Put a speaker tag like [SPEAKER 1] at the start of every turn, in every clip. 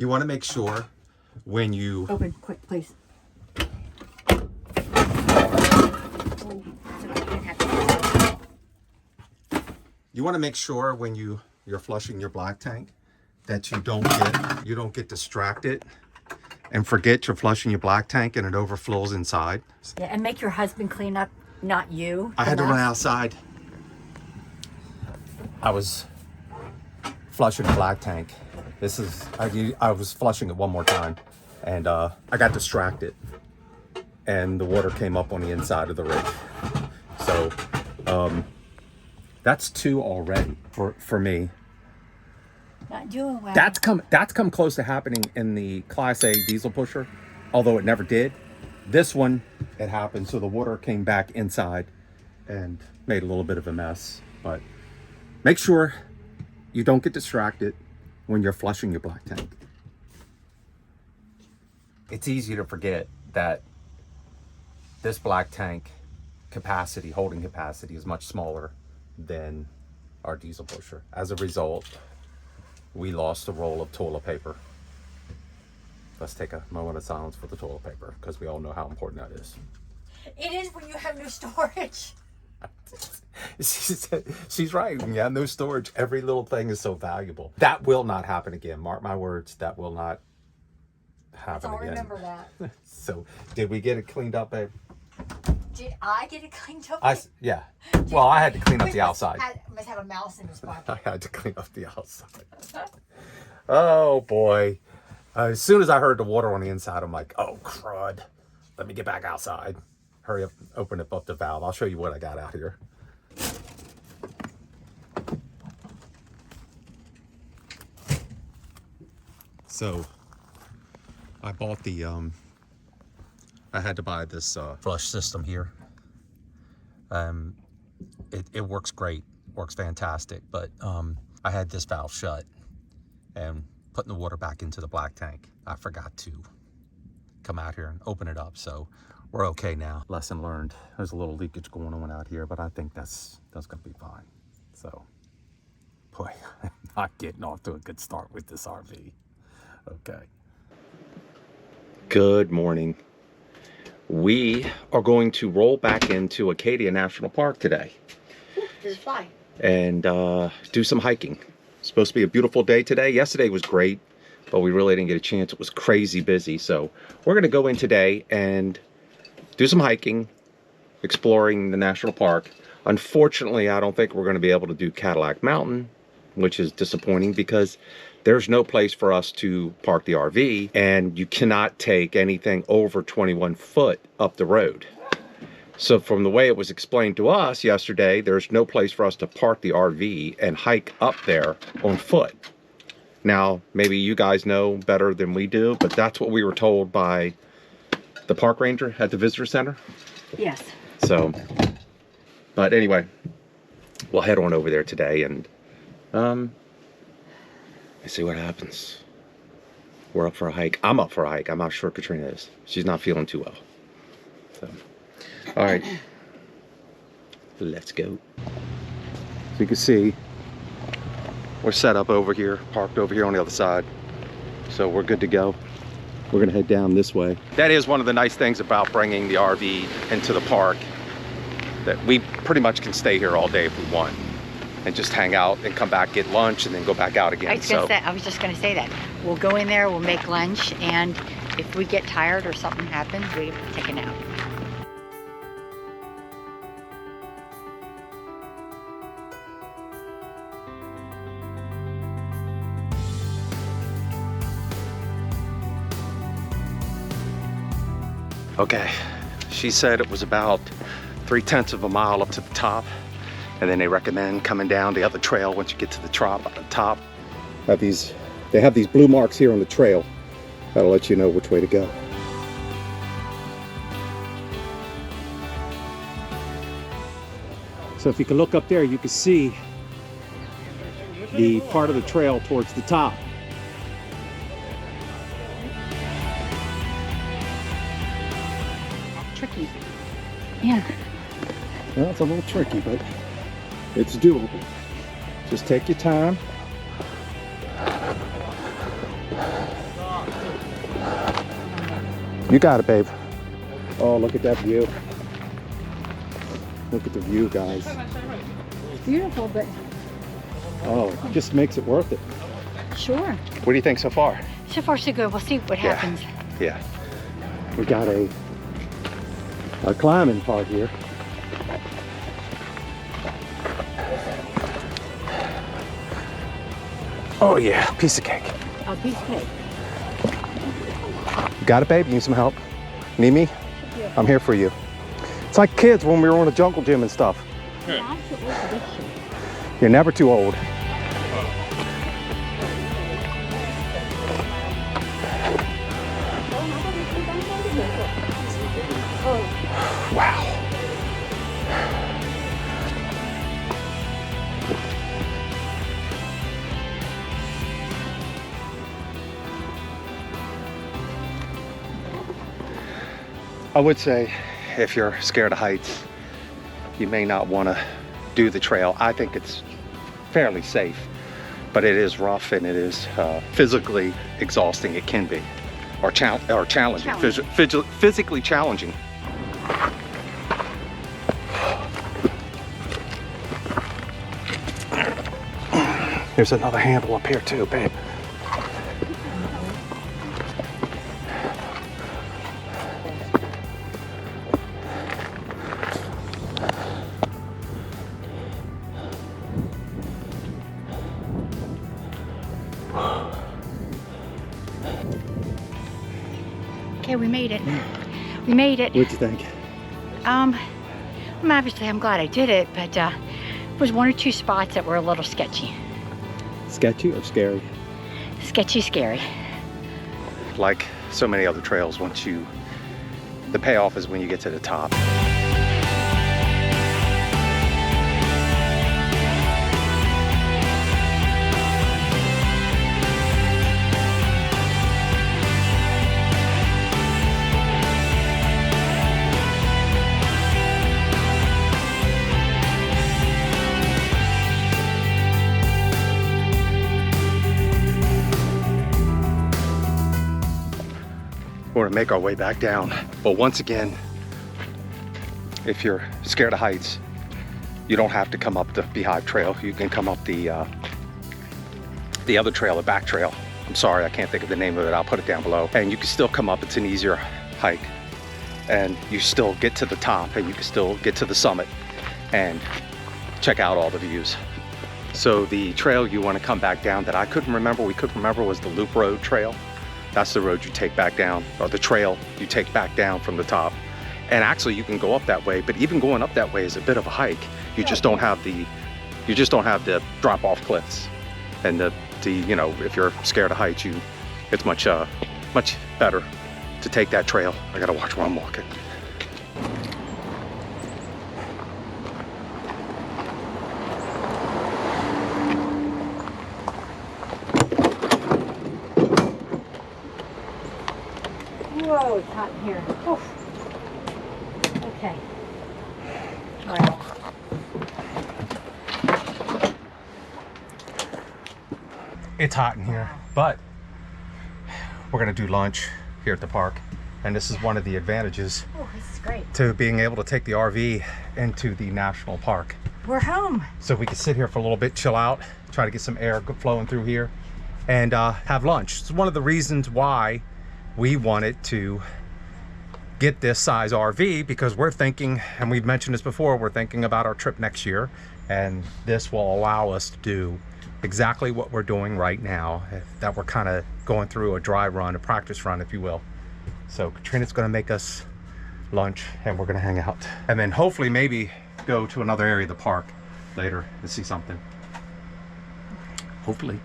[SPEAKER 1] You want to make sure when you...
[SPEAKER 2] Open, quick, please.
[SPEAKER 1] You want to make sure when you're flushing your black tank that you don't get distracted and forget you're flushing your black tank and it overflows inside.
[SPEAKER 2] Yeah, and make your husband clean up, not you.
[SPEAKER 1] I had to run outside. I was flushing the black tank. I was flushing it one more time, and I got distracted, and the water came up on the inside of the rig. So that's 2 already for me.
[SPEAKER 2] Not doing well.
[SPEAKER 1] That's come close to happening in the Class A diesel pusher, although it never did. This one, it happened, so the water came back inside and made a little bit of a mess. But make sure you don't get distracted when you're flushing your black tank. It's easy to forget that this black tank holding capacity is much smaller than our diesel pusher. As a result, we lost a roll of toilet paper. Let's take a moment of silence for the toilet paper, because we all know how important that is.
[SPEAKER 2] It is when you have no storage.
[SPEAKER 1] She's right. When you have no storage, every little thing is so valuable. That will not happen again. Mark my words, that will not happen again.
[SPEAKER 2] I'll remember that.
[SPEAKER 1] So, did we get it cleaned up, babe?
[SPEAKER 2] Did I get it cleaned up?
[SPEAKER 1] Yeah. Well, I had to clean up the outside.
[SPEAKER 2] Must have a mouse in his pocket.
[SPEAKER 1] I had to clean up the outside. Oh, boy. As soon as I heard the water on the inside, I'm like, oh, crud. Let me get back outside. Hurry up, open up the valve. I'll show you what I got out here. So, I bought the, I had to buy this flush system here. It works great, works fantastic, but I had this valve shut, and putting the water back into the black tank, I forgot to come out here and open it up, so we're okay now. Lesson learned. There's a little leakage going on out here, but I think that's gonna be fine. So, boy, I'm not getting off to a good start with this RV. Okay. Good morning. We are going to roll back into Acadia National Park today.
[SPEAKER 2] This is fine.
[SPEAKER 1] And do some hiking. It's supposed to be a beautiful day today. Yesterday was great, but we really didn't get a chance. It was crazy busy. So we're going to go in today and do some hiking, exploring the national park. Unfortunately, I don't think we're going to be able to do Cadillac Mountain, which is disappointing because there's no place for us to park the RV, and you cannot take anything over 21 foot up the road. So from the way it was explained to us yesterday, there's no place for us to park the RV and hike up there on foot. Now, maybe you guys know better than we do, but that's what we were told by the park ranger at the visitor center.
[SPEAKER 2] Yes.
[SPEAKER 1] So, but anyway, we'll head on over there today and let's see what happens. We're up for a hike. I'm up for a hike. I'm not sure Katrina is. She's not feeling too well. So, all right, let's go. So you can see we're set up over here, parked over here on the other side. So we're good to go. We're gonna head down this way. That is one of the nice things about bringing the RV into the park, that we pretty much can stay here all day if we want and just hang out and come back, get lunch, and then go back out again.
[SPEAKER 2] I was just going to say that. We'll go in there, we'll make lunch, and if we get tired or something happens, we take a nap.
[SPEAKER 1] Okay, she said it was about 3/10 of a mile up to the top, and then they recommend coming down the other trail once you get to the top. They have these blue marks here on the trail that'll let you know which way to go. So if you can look up there, you can see the part of the trail towards the top.
[SPEAKER 2] Tricky. Yeah.
[SPEAKER 1] Well, it's a little tricky, but it's doable. Just take your time. You got it, babe. Oh, look at that view. Look at the view, guys.
[SPEAKER 2] It's beautiful, but
[SPEAKER 1] Oh, it just makes it worth it.
[SPEAKER 2] sure.
[SPEAKER 1] What do you think so far?
[SPEAKER 2] So far, so good. We'll see what
[SPEAKER 1] Yeah.
[SPEAKER 2] happens.
[SPEAKER 1] Yeah. We got a climbing part here. Oh yeah, piece of cake.
[SPEAKER 2] Oh, piece of cake.
[SPEAKER 1] You got it, babe? Need some help? Need me?
[SPEAKER 2] Yeah.
[SPEAKER 1] I'm here for you. It's like kids when we were on a jungle gym and stuff.
[SPEAKER 2] Yeah, I'm too old for this shit.
[SPEAKER 1] You're never too old. Wow. I would say if you're scared of heights, you may not want to do the trail. I think it's fairly safe, but it is rough and it is physically exhausting. It can be, or challenging. Physically challenging. There's another handle up here too, babe.
[SPEAKER 2] Okay, we made it. We made it.
[SPEAKER 1] What'd you think?
[SPEAKER 2] Obviously, I'm glad I did it, but there was one or two spots that were a little sketchy.
[SPEAKER 1] Sketchy or scary?
[SPEAKER 2] Sketchy, scary.
[SPEAKER 1] Like so many other trails, the payoff is when you get to the top. We're gonna make our way back down. But once again, if you're scared of heights, you don't have to come up the Beehive Trail. You can come up the other trail, the back trail. I'm sorry, I can't think of the name of it. I'll put it down below. And you can still come up. It's an easier hike. And you still get to the top and you can still get to the summit and check out all the views. So the trail you want to come back down that we couldn't remember was the Loop Road Trail. That's the road you take back down, or the trail you take back down from the top. And actually you can go up that way, but even going up that way is a bit of a hike. You just don't have the drop off cliffs. And the you know, if you're scared of heights, it's much better to take that trail. I gotta watch where I'm walking.
[SPEAKER 2] Whoa, it's hot in here. Oof. Okay. Wow.
[SPEAKER 1] It's hot in here, but we're gonna do lunch here at the park. And this is one of the advantages
[SPEAKER 2] Oh, this is great.
[SPEAKER 1] to being able to take the RV into the national park.
[SPEAKER 2] We're home.
[SPEAKER 1] So we can sit here for a little bit, chill out, try to get some air flowing through here, and have lunch. It's one of the reasons why we wanted to get this size RV, because we're thinking, and we've mentioned this before, we're thinking about our trip next year, and this will allow us to do exactly what we're doing right now, that we're kind of going through a dry run, a practice run, if you will. So Katrina's going to make us lunch and we're going to hang out, and then hopefully maybe go to another area of the park later and see something. Hopefully.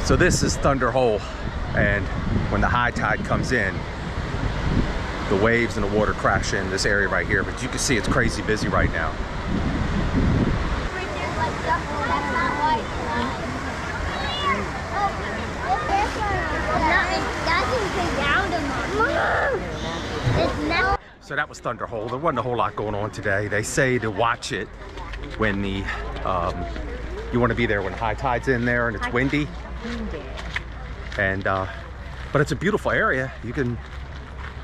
[SPEAKER 1] So this is Thunder Hole, and when the high tide comes in, the waves and the water crash in this area right here, but you can see it's crazy busy right now.
[SPEAKER 3] That can go down to
[SPEAKER 1] So that was Thunder Hole. There wasn't a whole lot going on today. They say to watch it when the you want to be there when high tide's in there and it's windy. And but it's a beautiful area. You can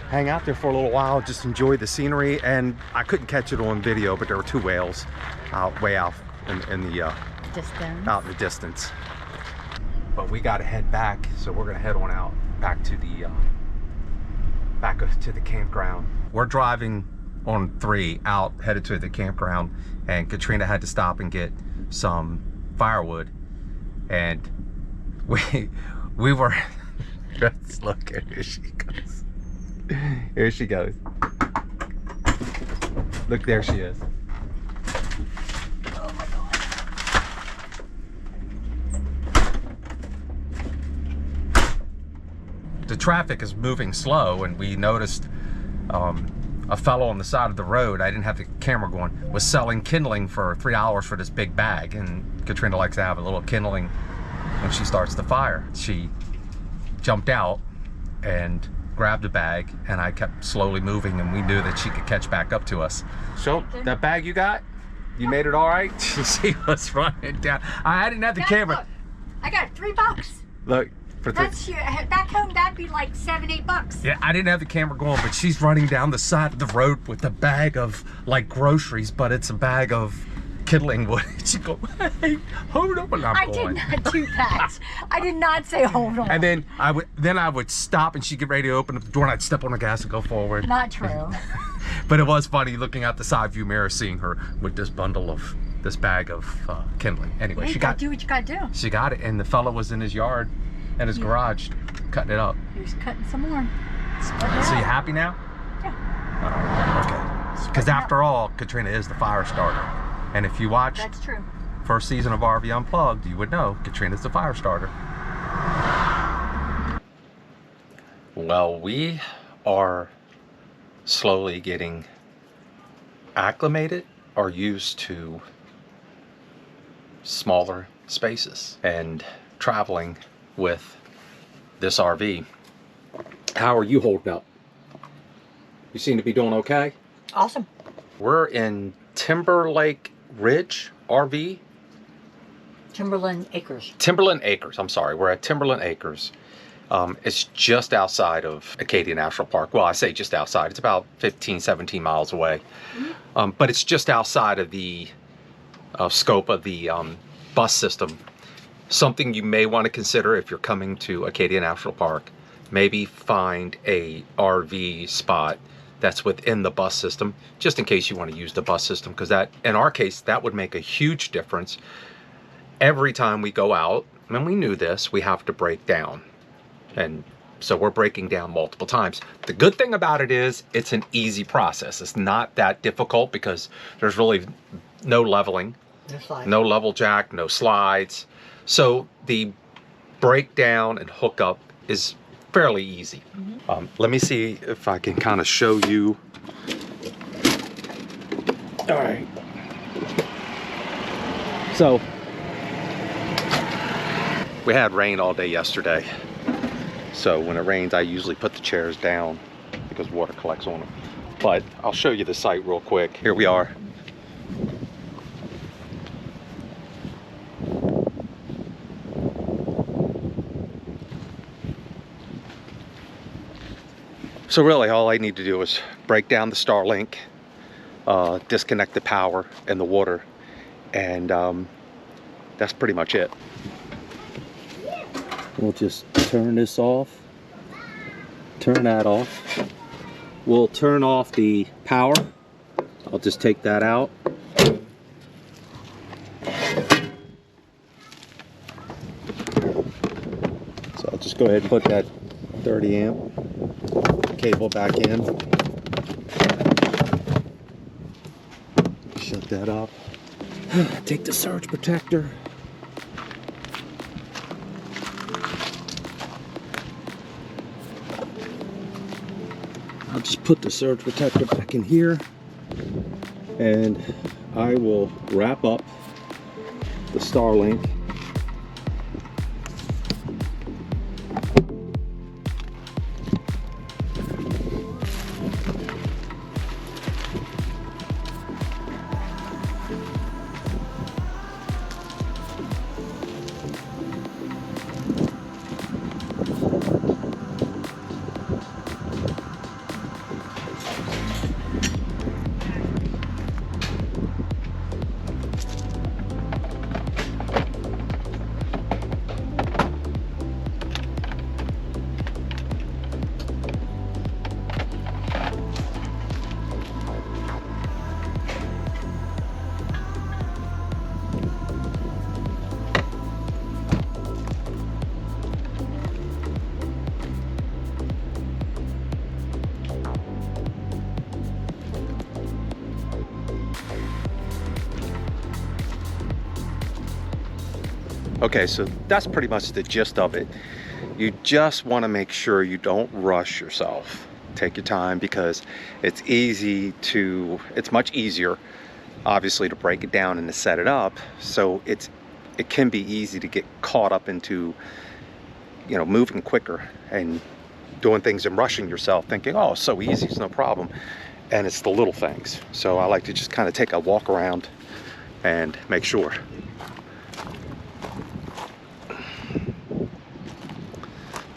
[SPEAKER 1] hang out there for a little while, just enjoy the scenery. And I couldn't catch it on video, but there were 2 whales way out in the
[SPEAKER 2] Distance.
[SPEAKER 1] out in the distance. But we got to head back, so we're gonna head on out back to the campground. We're driving on 3 out, headed to the campground, and Katrina had to stop and get some firewood, and we were just look at here she goes. Here she goes. Look, there she is. Oh my God. The traffic is moving slow, and we noticed a fellow on the side of the road, I didn't have the camera going, was selling kindling for $3 for this big bag. And Katrina likes to have a little kindling when she starts the fire. She jumped out and grabbed a bag, and I kept slowly moving, and we knew that she could catch back up to us. So that bag you got, you made it all right? She was running down. I didn't have the camera.
[SPEAKER 3] Look, I got $3.
[SPEAKER 1] Look.
[SPEAKER 3] That's back home. That'd be like $7, $8.
[SPEAKER 1] Yeah, I didn't have the camera going, but she's running down the side of the road with a bag of like groceries, but it's a bag of kindling wood. She go, hey, hold on,
[SPEAKER 3] I did not do that. I did not say hold on.
[SPEAKER 1] And then I would stop, and she'd get ready to open up the door, and I'd step on the gas and go forward.
[SPEAKER 3] Not true.
[SPEAKER 1] But it was funny looking out the side view mirror, seeing her with this bag of kindling. Anyway,
[SPEAKER 3] Yeah,
[SPEAKER 1] she got
[SPEAKER 3] do what you gotta do.
[SPEAKER 1] She got it, and the fella was in his yard. In his garage, cutting it up.
[SPEAKER 3] He was cutting some more.
[SPEAKER 1] So you happy now?
[SPEAKER 3] Yeah.
[SPEAKER 1] Okay. Because after all, Katrina is the fire starter. And if you watch
[SPEAKER 3] That's true.
[SPEAKER 1] first season of RV Unplugged, you would know Katrina's the fire starter. Well, we are slowly getting acclimated or used to smaller spaces and traveling with this RV. How are you holding up? You seem to be doing okay.
[SPEAKER 2] Awesome.
[SPEAKER 1] We're in Timberlake Ridge RV.
[SPEAKER 2] Timberland Acres.
[SPEAKER 1] Timberland Acres, I'm sorry. We're at Timberland Acres. It's just outside of Acadia National Park. Well, I say just outside. It's about 15, 17 miles away. Mm-hmm. But it's just outside of the scope of the bus system. Something you may want to consider if you're coming to Acadia National Park, maybe find a RV spot that's within the bus system, just in case you want to use the bus system, because that, in our case, that would make a huge difference. Every time we go out, and we knew this, we have to break down. And so we're breaking down multiple times. The good thing about it is it's an easy process. It's not that difficult because there's really no leveling, no level jack, no slides. So the breakdown and hookup is fairly easy. Mm-hmm. Let me see if I can kind of show you. All right. So we had rain all day yesterday. So when it rains, I usually put the chairs down because water collects on them. But I'll show you the site real quick. Here we are. So really all I need to do is break down the Starlink, disconnect the power and the water, and that's pretty much it. We'll just turn this off, turn that off. We'll turn off the power. I'll just take that out. So I'll just go ahead and put that 30 amp cable back in. Shut that up. Take the surge protector. I'll just put the surge protector back in here, and I will wrap up the Starlink. Okay, so that's pretty much the gist of it. You just want to make sure you don't rush yourself. Take your time, because it's much easier, obviously, to break it down and to set it up. So it can be easy to get caught up into, you know, moving quicker and doing things and rushing yourself, thinking, oh, it's so easy, it's no problem. And it's the little things. So I like to just kind of take a walk around and make sure.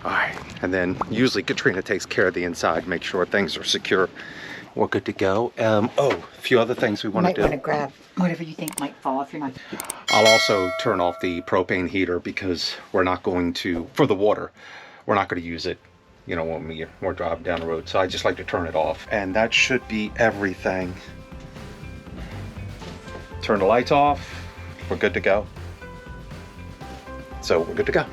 [SPEAKER 1] All right, and then usually Katrina takes care of the inside, make sure things are secure. We're good to go. Oh, a few other things we want to do.
[SPEAKER 2] Might want to grab whatever you think might fall if you're not.
[SPEAKER 1] I'll also turn off the propane heater, because we're not going to, for the water, we're not going to use it, you know, when we're driving down the road. So I just like to turn it off. And that should be everything. Turn the lights off. We're good to go. So we're good to go.